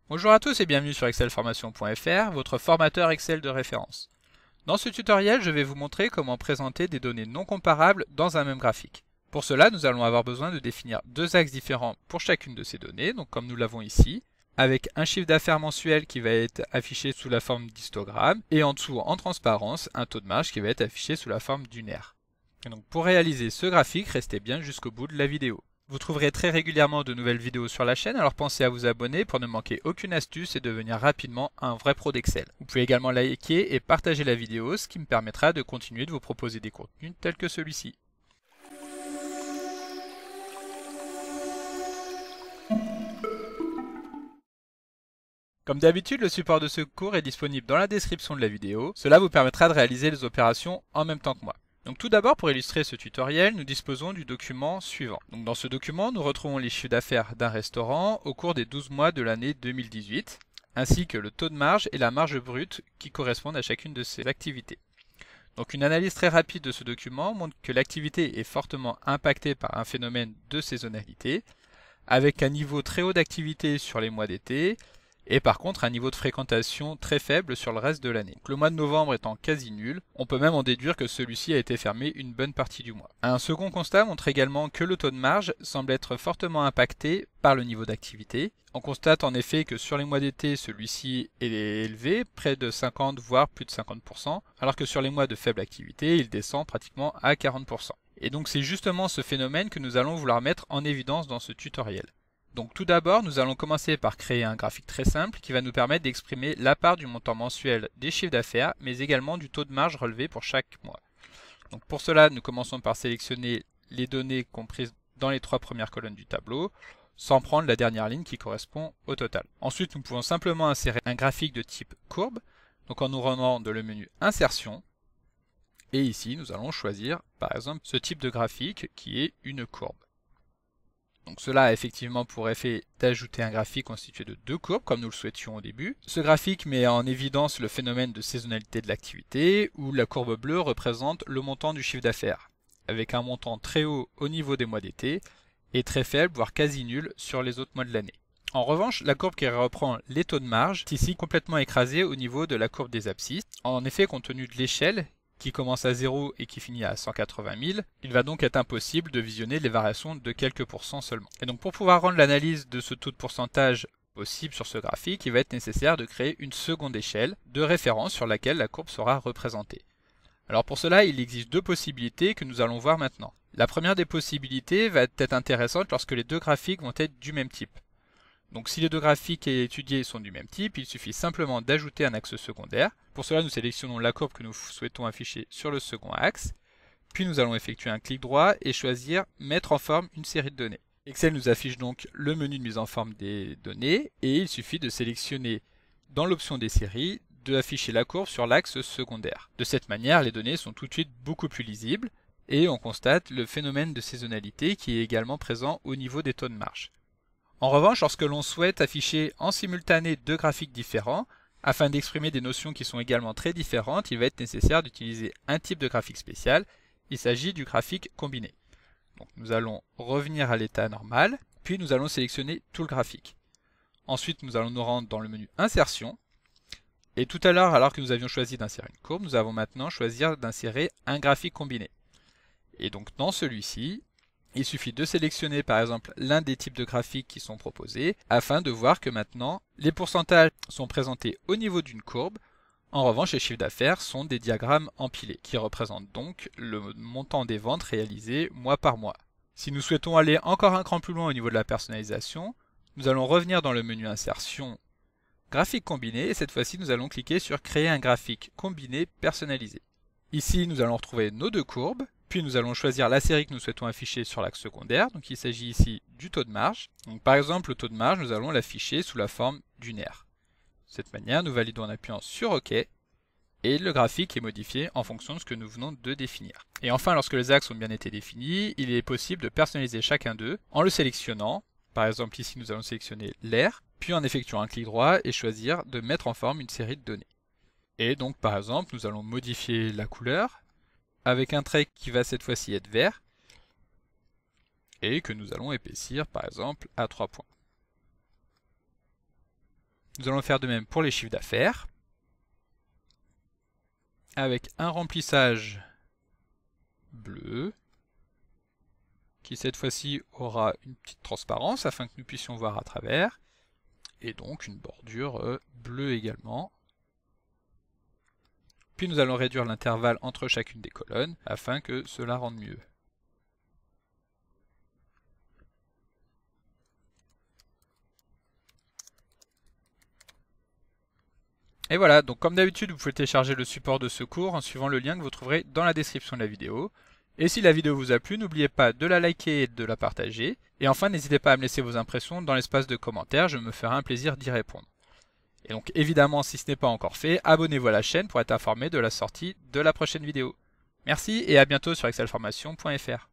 Bonjour à tous et bienvenue sur excelformation.fr, votre formateur Excel de référence. Dans ce tutoriel, je vais vous montrer comment présenter des données non comparables dans un même graphique. Pour cela, nous allons avoir besoin de définir deux axes différents pour chacune de ces données, donc comme nous l'avons ici, avec un chiffre d'affaires mensuel qui va être affiché sous la forme d'histogramme, et en dessous, en transparence, un taux de marge qui va être affiché sous la forme d'UNR. Et donc pour réaliser ce graphique, restez bien jusqu'au bout de la vidéo. Vous trouverez très régulièrement de nouvelles vidéos sur la chaîne, alors pensez à vous abonner pour ne manquer aucune astuce et devenir rapidement un vrai pro d'Excel. Vous pouvez également liker et partager la vidéo, ce qui me permettra de continuer de vous proposer des contenus tels que celui-ci. Comme d'habitude, le support de ce cours est disponible dans la description de la vidéo. Cela vous permettra de réaliser les opérations en même temps que moi. Donc tout d'abord, pour illustrer ce tutoriel, nous disposons du document suivant. Donc dans ce document, nous retrouvons les chiffres d'affaires d'un restaurant au cours des 12 mois de l'année 2018, ainsi que le taux de marge et la marge brute qui correspondent à chacune de ces activités. Donc une analyse très rapide de ce document montre que l'activité est fortement impactée par un phénomène de saisonnalité, avec un niveau très haut d'activité sur les mois d'été, et par contre un niveau de fréquentation très faible sur le reste de l'année. Le mois de novembre étant quasi nul, on peut même en déduire que celui-ci a été fermé une bonne partie du mois. Un second constat montre également que le taux de marge semble être fortement impacté par le niveau d'activité. On constate en effet que sur les mois d'été, celui-ci est élevé, près de 50 voire plus de 50%, alors que sur les mois de faible activité, il descend pratiquement à 40%. Et donc c'est justement ce phénomène que nous allons vouloir mettre en évidence dans ce tutoriel. Donc tout d'abord, nous allons commencer par créer un graphique très simple qui va nous permettre d'exprimer la part du montant mensuel des chiffres d'affaires, mais également du taux de marge relevé pour chaque mois. Donc pour cela, nous commençons par sélectionner les données comprises dans les trois premières colonnes du tableau, sans prendre la dernière ligne qui correspond au total. Ensuite, nous pouvons simplement insérer un graphique de type courbe, donc en nous rendant dans le menu Insertion, et ici, nous allons choisir par exemple ce type de graphique qui est une courbe. Donc cela a effectivement pour effet d'ajouter un graphique constitué de deux courbes, comme nous le souhaitions au début. Ce graphique met en évidence le phénomène de saisonnalité de l'activité, où la courbe bleue représente le montant du chiffre d'affaires, avec un montant très haut au niveau des mois d'été, et très faible, voire quasi nul, sur les autres mois de l'année. En revanche, la courbe qui reprend les taux de marge est ici complètement écrasée au niveau de la courbe des abscisses. En effet, compte tenu de l'échelle, qui commence à 0 et qui finit à 180 000, il va donc être impossible de visionner les variations de quelques pourcents seulement. Et donc pour pouvoir rendre l'analyse de ce taux de pourcentage possible sur ce graphique, il va être nécessaire de créer une seconde échelle de référence sur laquelle la courbe sera représentée. Alors pour cela, il existe deux possibilités que nous allons voir maintenant. La première des possibilités va être intéressante lorsque les deux graphiques vont être du même type. Donc si les deux graphiques étudiés sont du même type, il suffit simplement d'ajouter un axe secondaire. Pour cela, nous sélectionnons la courbe que nous souhaitons afficher sur le second axe. Puis nous allons effectuer un clic droit et choisir Mettre en forme une série de données. Excel nous affiche donc le menu de mise en forme des données et il suffit de sélectionner dans l'option des séries d'afficher la courbe sur l'axe secondaire. De cette manière, les données sont tout de suite beaucoup plus lisibles et on constate le phénomène de saisonnalité qui est également présent au niveau des taux de marge. En revanche, lorsque l'on souhaite afficher en simultané deux graphiques différents, afin d'exprimer des notions qui sont également très différentes, il va être nécessaire d'utiliser un type de graphique spécial. Il s'agit du graphique combiné. Donc nous allons revenir à l'état normal, puis nous allons sélectionner tout le graphique. Ensuite, nous allons nous rendre dans le menu Insertion. Et tout à l'heure, alors que nous avions choisi d'insérer une courbe, nous allons maintenant choisir d'insérer un graphique combiné. Et donc dans celui-ci, il suffit de sélectionner par exemple l'un des types de graphiques qui sont proposés afin de voir que maintenant les pourcentages sont présentés au niveau d'une courbe. En revanche, les chiffres d'affaires sont des diagrammes empilés qui représentent donc le montant des ventes réalisées mois par mois. Si nous souhaitons aller encore un cran plus loin au niveau de la personnalisation, nous allons revenir dans le menu Insertion, Graphique combiné et cette fois-ci nous allons cliquer sur Créer un graphique combiné personnalisé. Ici, nous allons retrouver nos deux courbes. Puis nous allons choisir la série que nous souhaitons afficher sur l'axe secondaire. Donc il s'agit ici du taux de marge. Donc par exemple, le taux de marge, nous allons l'afficher sous la forme d'UNR. De cette manière, nous validons en appuyant sur OK. Et le graphique est modifié en fonction de ce que nous venons de définir. Et enfin, lorsque les axes ont bien été définis, il est possible de personnaliser chacun d'eux en le sélectionnant. Par exemple, ici, nous allons sélectionner l'air, puis en effectuant un clic droit et choisir de mettre en forme une série de données. Et donc, par exemple, nous allons modifier la couleur, avec un trait qui va cette fois-ci être vert, et que nous allons épaissir par exemple à 3 points. Nous allons faire de même pour les chiffres d'affaires, avec un remplissage bleu, qui cette fois-ci aura une petite transparence afin que nous puissions voir à travers, et donc une bordure bleue également. Puis nous allons réduire l'intervalle entre chacune des colonnes afin que cela rende mieux. Et voilà, donc comme d'habitude, vous pouvez télécharger le support de ce cours en suivant le lien que vous trouverez dans la description de la vidéo. Et si la vidéo vous a plu, n'oubliez pas de la liker et de la partager. Et enfin, n'hésitez pas à me laisser vos impressions dans l'espace de commentaires, je me ferai un plaisir d'y répondre. Et donc évidemment, si ce n'est pas encore fait, abonnez-vous à la chaîne pour être informé de la sortie de la prochaine vidéo. Merci et à bientôt sur excelformation.fr.